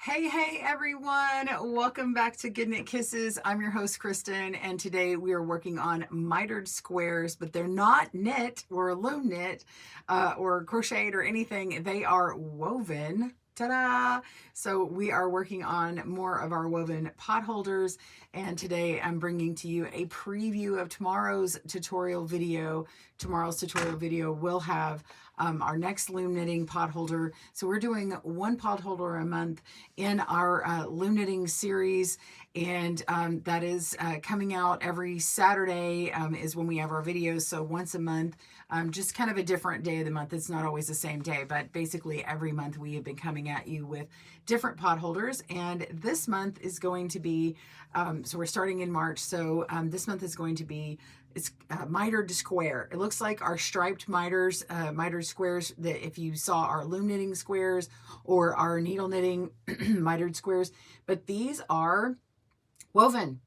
Hey everyone, welcome back to GoodKnitKisses. I'm your host Kristen, and today we are working on mitered squares, but they're not knit or loom knit or crocheted or anything. They are woven. Ta-da! So we are working on more of our woven pot holders, and today I'm bringing to you a preview of tomorrow's tutorial video. Tomorrow's tutorial video will have our next loom knitting pot holder. So we're doing one pot holder a month in our loom knitting series, and that is coming out every Saturday is when we have our videos. So once a month, just kind of a different day of the month. It's not always the same day, but basically every month we have been coming at you with different pot holders, and this month is going to be, so we're starting in March, so this month is going to be, it's mitered square. It looks like our striped miters, mitered squares, that if you saw our loom knitting squares or our needle knitting mitered squares, but these are woven.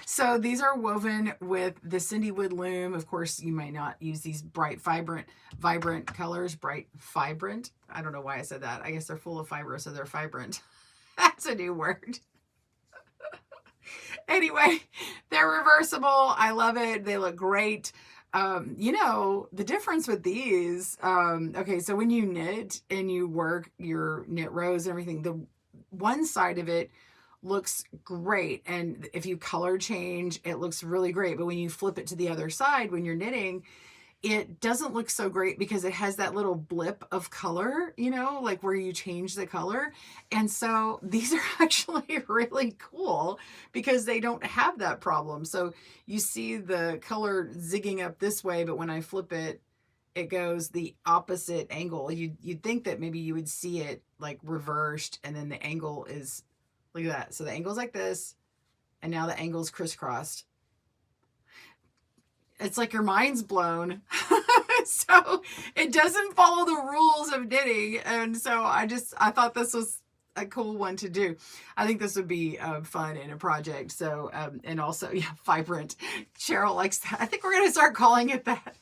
So these are woven with the CinDwood loom. Of course, you might not use these bright, vibrant colors. Bright, vibrant. I don't know why I said that. I guess they're full of fiber, so they're vibrant. That's a new word. Anyway, they're reversible. I love it. They look great. You know, the difference with these, okay, so when you knit and you work your knit rows and everything, the one side of it looks great, and if you color change, it looks really great. But when you flip it to the other side when you're knitting, it doesn't look so great because it has that little blip of color, you know, like where you change the color. And so these are actually really cool because they don't have that problem. So you see the color zigging up this way, but when I flip it, it goes the opposite angle. You'd think that maybe you would see it like reversed, and then the angle is, look at that. So the angle's like this, and now the angle's crisscrossed. It's like your mind's blown. So it doesn't follow the rules of knitting. And so I thought this was a cool one to do. I think this would be fun in a project. So, and also, yeah, vibrant. Cheryl likes that. I think we're going to start calling it that.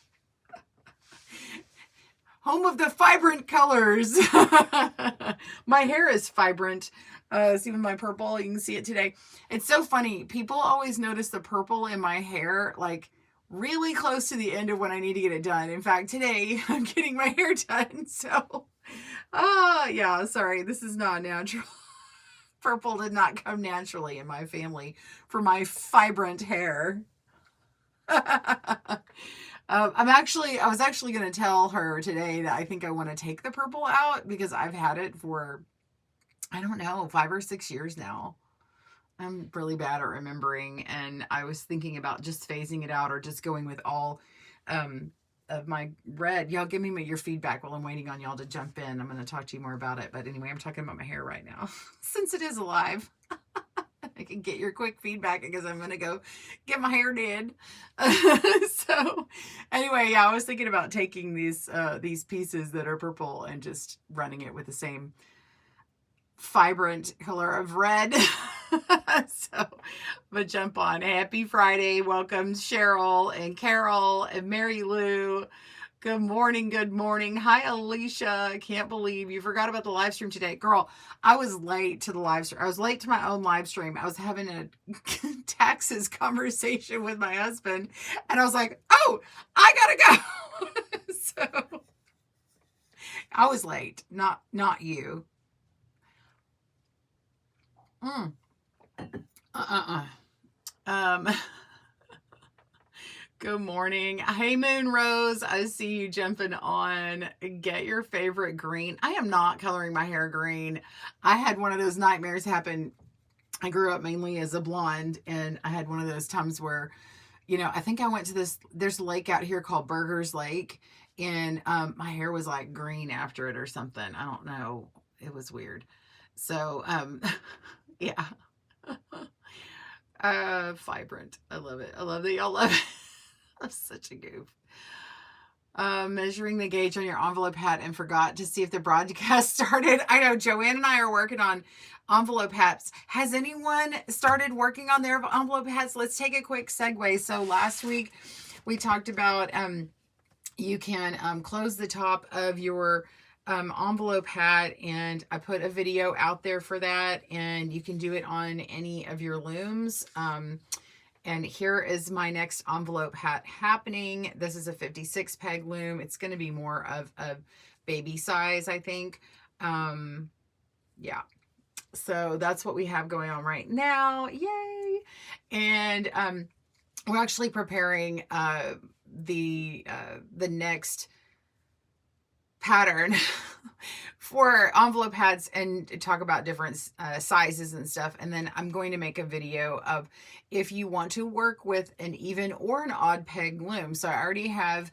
Home of the vibrant colors. My hair is vibrant. See with my purple, you can see it today. It's so funny. People always notice the purple in my hair, like really close to the end of when I need to get it done. In fact, today I'm getting my hair done. So, yeah, sorry, this is not natural. Purple did not come naturally in my family for my vibrant hair. I was actually going to tell her today that I think I want to take the purple out because I've had it for, I don't know, 5 or 6 years now. I'm really bad at remembering, and I was thinking about just phasing it out or just going with all of my red. Y'all give me your feedback while I'm waiting on y'all to jump in. I'm going to talk to you more about it. But anyway, I'm talking about my hair right now since it is alive. I can get your quick feedback because I'm going to go get my hair did. So anyway, yeah, I was thinking about taking these pieces that are purple and just running it with the same vibrant color of red. So, but jump on. Happy Friday. Welcome Cheryl and Carol and Mary Lou. Good morning. Good morning. Hi, Alicia. I can't believe you forgot about the live stream today. Girl, I was late to the live stream. I was late to my own live stream. I was having a taxes conversation with my husband, and I was like, oh, I gotta go. So I was late. Not you. Good morning. Hey, Moon Rose. I see you jumping on. Get your favorite green. I am not coloring my hair green. I had one of those nightmares happen. I grew up mainly as a blonde, and I had one of those times where, you know, I think I went to there's a lake out here called Burgers Lake, and my hair was like green after it or something. I don't know. It was weird. So, yeah. Vibrant. I love it. I love that y'all love it. I'm such a goof. Measuring the gauge on your envelope hat and forgot to see if the broadcast started. I know Joanne and I are working on envelope hats. Has anyone started working on their envelope hats? Let's take a quick segue. So last week we talked about you can close the top of your envelope hat, and I put a video out there for that, and you can do it on any of your looms. And here is my next envelope hat happening. This is a 56 peg loom. It's going to be more of a baby size, I think. Yeah. So that's what we have going on right now. Yay. And we're actually preparing the next pattern for envelope hats and talk about different sizes and stuff. And then I'm going to make a video of if you want to work with an even or an odd peg loom. So I already have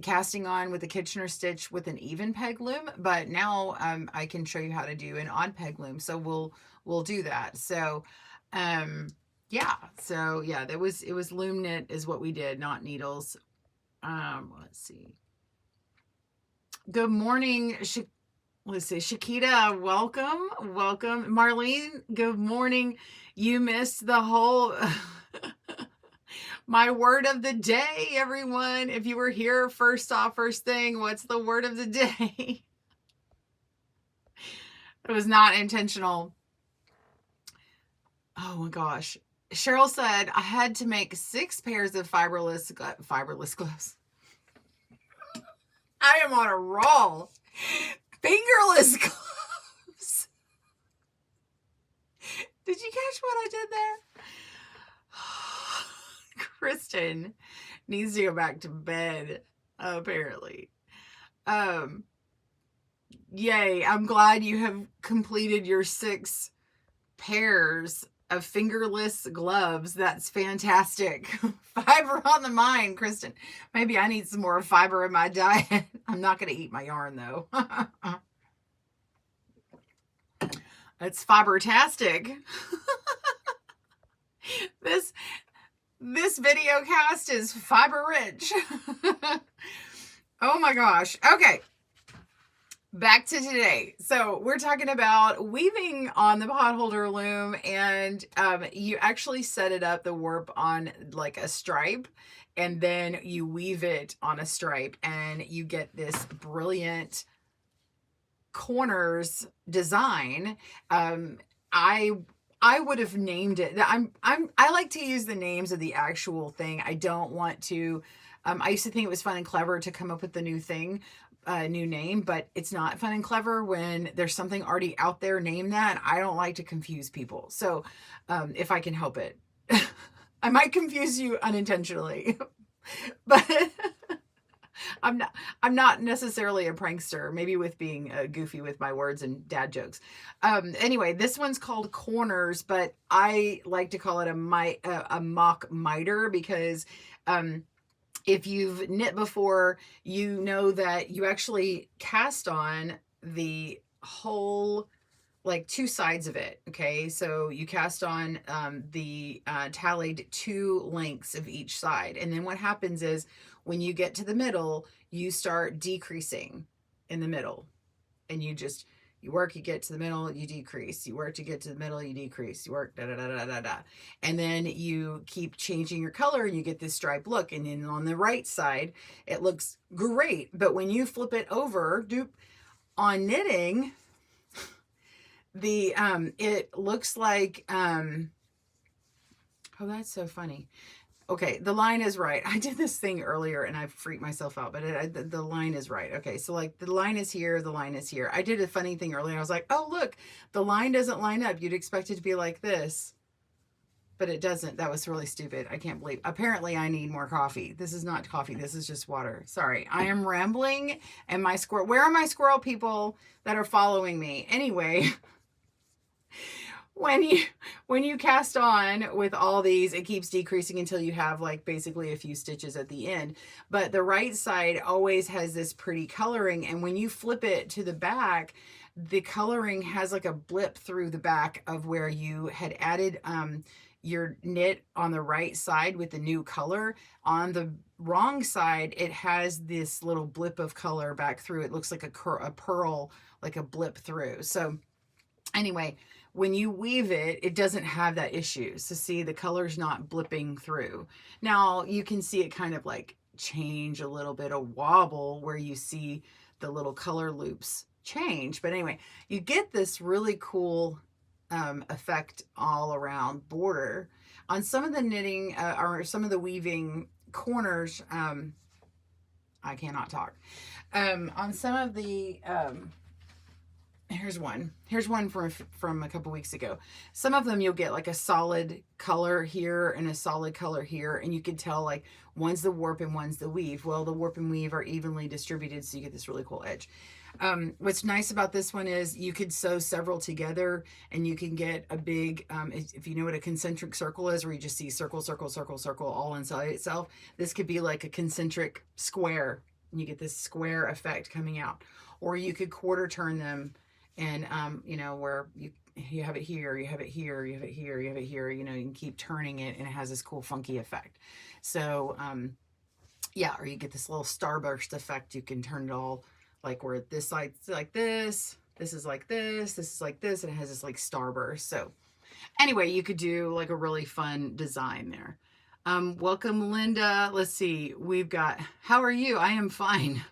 casting on with a Kitchener stitch with an even peg loom, but now I can show you how to do an odd peg loom. So we'll do that. So yeah, so yeah, it was loom knit is what we did, not needles. Let's see. Good morning, let's see, Shakita, welcome. Marlene, good morning. You missed the whole my word of the day, everyone. If you were here first thing, what's the word of the day? It was not intentional. Oh my gosh. Cheryl said I had to make 6 pairs of fiberless gloves. I am on a roll. Fingerless gloves. Did you catch what I did there? Kristen needs to go back to bed, apparently. Yay, I'm glad you have completed your 6 pairs of fingerless gloves. That's fantastic. Fiber on the mind, Kristen. Maybe I need some more fiber in my diet. I'm not going to eat my yarn though. It's fiber-tastic. This video cast is fiber rich. Oh my gosh. Okay. Back to today. So we're talking about weaving on the potholder loom, and you actually set it up, the warp, on like a stripe, and then you weave it on a stripe, and you get this brilliant corners design. I would have named it. I like to use the names of the actual thing. I don't want to. I used to think it was fun and clever to come up with the new thing. New name, but it's not fun and clever when there's something already out there named that. I don't like to confuse people. So if I can help it, I might confuse you unintentionally, but I'm not necessarily a prankster, maybe with being goofy with my words and dad jokes. Anyway, this one's called Corners, but I like to call it a mock miter because if you've knit before, you know that you actually cast on the whole, like 2 sides of it. Okay, so you cast on the tallied 2 lengths of each side, and then what happens is when you get to the middle, you start decreasing in the middle, and you work, you get to the middle, you decrease, you work to get to the middle, you decrease, you work, and then you keep changing your color and you get this stripe look. And then on the right side, it looks great. But when you flip it over, on knitting, the, it looks like, oh, that's so funny. Okay, the line is right. I did this thing earlier and I freaked myself out, but the line is right. Okay, so like the line is here, the line is here. I did a funny thing earlier. I was like, oh, look, the line doesn't line up. You'd expect it to be like this, but it doesn't. That was really stupid. I can't believe. Apparently, I need more coffee. This is not coffee. This is just water. Sorry, I am rambling. And my squirrel, where are my squirrel people that are following me? Anyway. When you cast on with all these, it keeps decreasing until you have like basically a few stitches at the end. But the right side always has this pretty coloring, and when you flip it to the back, the coloring has like a blip through the back of where you had added your knit on the right side with the new color. On the wrong side, it has this little blip of color back through. It looks like a pearl, like a blip through. So anyway, when you weave it, it doesn't have that issue. So see, the color's not blipping through. Now you can see it kind of like change a little bit, a wobble, where you see little color loops change. But anyway, you get this really cool effect all around border. On some of the knitting or some of the weaving corners, I cannot talk. On some of the, here's one from a couple weeks ago. Some of them you'll get like a solid color here and a solid color here, and you can tell like one's the warp and one's the weave. Well, the warp and weave are evenly distributed, so you get this really cool edge. What's nice about this one is you could sew several together and you can get a big, if you know what a concentric circle is, where you just see circle, circle, circle, circle all inside itself, this could be like a concentric square and you get this square effect coming out. Or you could quarter turn them and, you know, where you have it here, you have it here, you have it here, you have it here, you know, you can keep turning it and it has this cool funky effect. So, yeah, or you get this little starburst effect. You can turn it all like where this side's like this is like this is like this, and it has this like starburst. So anyway, you could do like a really fun design there. Welcome, Linda. Let's see. We've got, how are you? I am fine.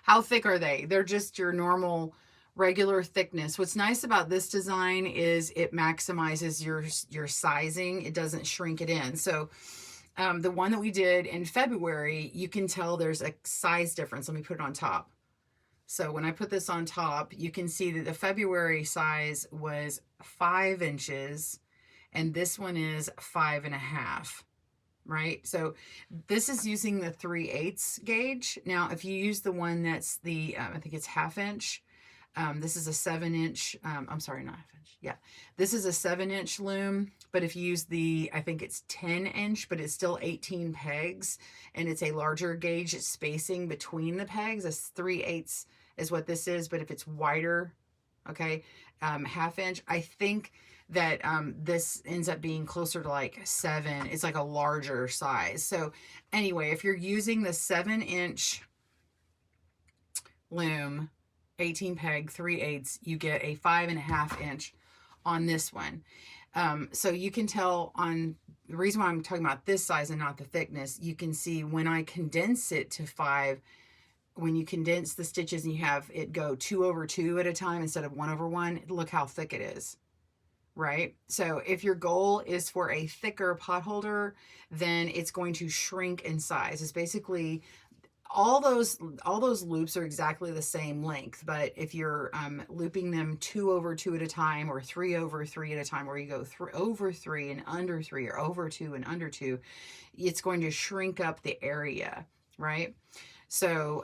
How thick are they? They're just your normal regular thickness. What's nice about this design is it maximizes your sizing. It doesn't shrink it in. So the one that we did in February, you can tell there's a size difference. Let me put it on top. So when I put this on top, you can see that the February size was 5 inches and this one is 5.5, right? So this is using the 3/8 gauge. Now, if you use the one that's the, I think it's 1/2 inch, this is a 7-inch, I'm sorry, not 1/2 inch. Yeah, this is a 7-inch loom, but if you use the, I think it's 10-inch, but it's still 18 pegs, and it's a larger gauge spacing between the pegs. It's 3/8 is what this is, but if it's wider, okay, 1/2 inch, I think that this ends up being closer to like 7. It's like a larger size. So anyway, if you're using the 7-inch loom, 18 peg, 3/8, you get a 5.5 inch on this one. So you can tell on the reason why I'm talking about this size and not the thickness, you can see when I condense it to 5, when you condense the stitches and you have it go 2/2 at a time instead of 1/1, look how thick it is, right? So if your goal is for a thicker potholder, then it's going to shrink in size. It's basically all those loops are exactly the same length, but if you're looping them 2/2 at a time or 3/3 at a time, where you go over 3 and under 3 or over 2 and under 2, it's going to shrink up the area, right? So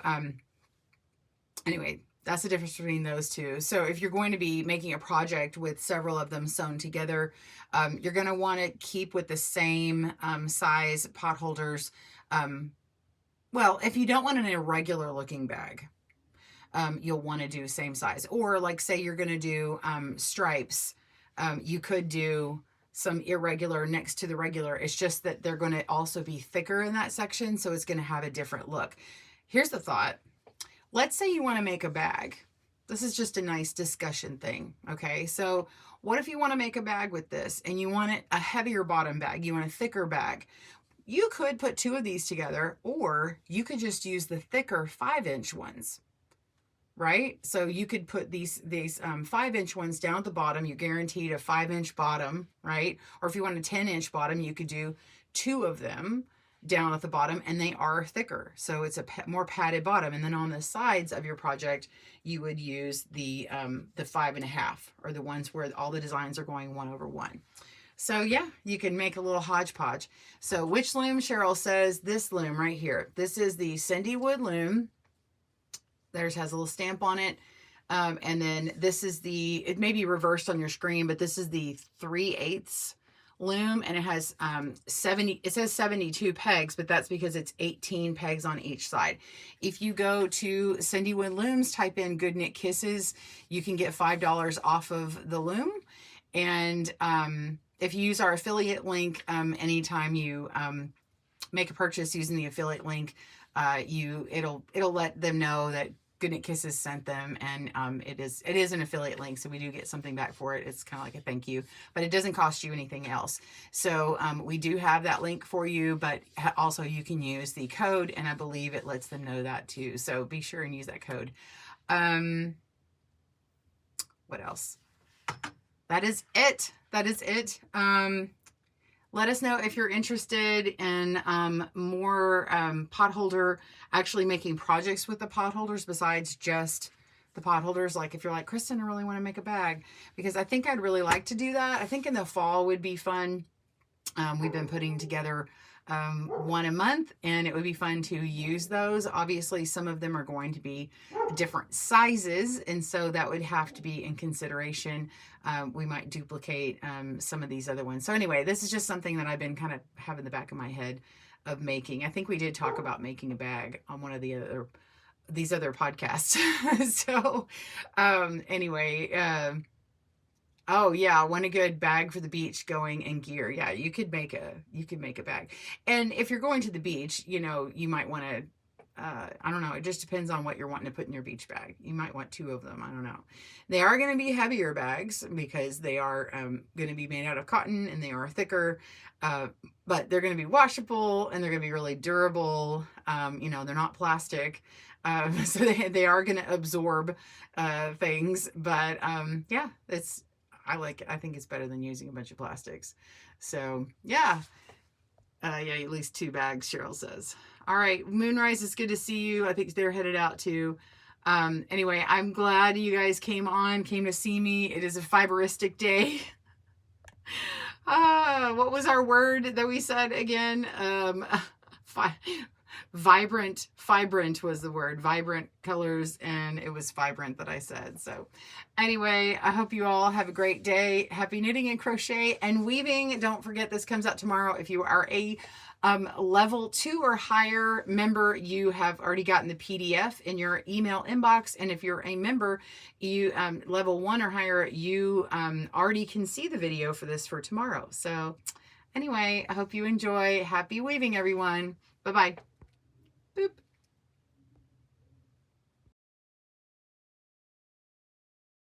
anyway, that's the difference between those two. So if you're going to be making a project with several of them sewn together, you're going to want to keep with the same size potholders. Well, if you don't want an irregular looking bag, you'll want to do same size. Or like say you're going to do stripes, you could do some irregular next to the regular. It's just that they're going to also be thicker in that section, so it's going to have a different look. Here's the thought. Let's say you want to make a bag. This is just a nice discussion thing, okay? So what if you want to make a bag with this and you want it a heavier bottom bag, you want a thicker bag? You could put 2 of these together, or you could just use the thicker 5-inch ones, right? So you could put these 5-inch ones down at the bottom. You're guaranteed a 5-inch bottom, right? Or if you want a 10-inch bottom, you could do 2 of them down at the bottom, and they are thicker. So it's a more padded bottom. And then on the sides of your project, you would use the 5.5, or the ones where all the designs are going 1/1. So yeah, you can make a little hodgepodge. So which loom? Cheryl says this loom right here. This is the CinDwood loom. Theirs has a little stamp on it. And then this is the, it may be reversed on your screen, but this is the 3/8 loom, and it has it says 72 pegs, but that's because it's 18 pegs on each side. If you go to CinDwood Looms, type in GoodKnitKisses, you can get $5 off of the loom. And if you use our affiliate link, anytime you make a purchase using the affiliate link, it'll let them know that GoodKnitKisses sent them, and it is an affiliate link, so we do get something back for it. It's kind of like a thank you, but it doesn't cost you anything else. So we do have that link for you, but also you can use the code, and I believe it lets them know that too. So be sure and use that code. What else? That is it. That is it. Let us know if you're interested in more potholder, actually making projects with the potholders besides just the potholders. Like if you're like, Kristen, I really want to make a bag, because I think I'd really like to do that. I think in the fall would be fun. We've been putting together one a month, and it would be fun to use those. Obviously, some of them are going to be different sizes, and so that would have to be in consideration. We might duplicate some of these other ones. So anyway, this is just something that I've been kind of having in the back of my head of making. I think we did talk about making a bag on one of these other podcasts. So anyway, oh yeah, I want a good bag for the beach going and gear. Yeah, you could make a bag. And if you're going to the beach, you know, you might want to, I don't know, it just depends on what you're wanting to put in your beach bag. You might want 2 of them. I don't know. They are going to be heavier bags because they are going to be made out of cotton, and they are thicker, but they're going to be washable, and they're going to be really durable. You know, they're not plastic. So they are going to absorb things, but yeah, I think it's better than using a bunch of plastics. So yeah, yeah, at least 2 bags, Cheryl says. All right, Moonrise, it's good to see you. I think they're headed out too. Anyway, I'm glad you guys came to see me. It is a fiberistic day. What was our word that we said again? Vibrant was the word. Vibrant colors, and it was vibrant that I said. So anyway, I hope you all have a great day. Happy knitting and crochet and weaving. Don't forget, this comes out tomorrow. If you are a level 2 or higher member, you have already gotten the PDF in your email inbox. And if you're a member, you level 1 or higher, you already can see the video for this for tomorrow. So anyway, I hope you enjoy. Happy weaving, everyone. Bye-bye. Boop.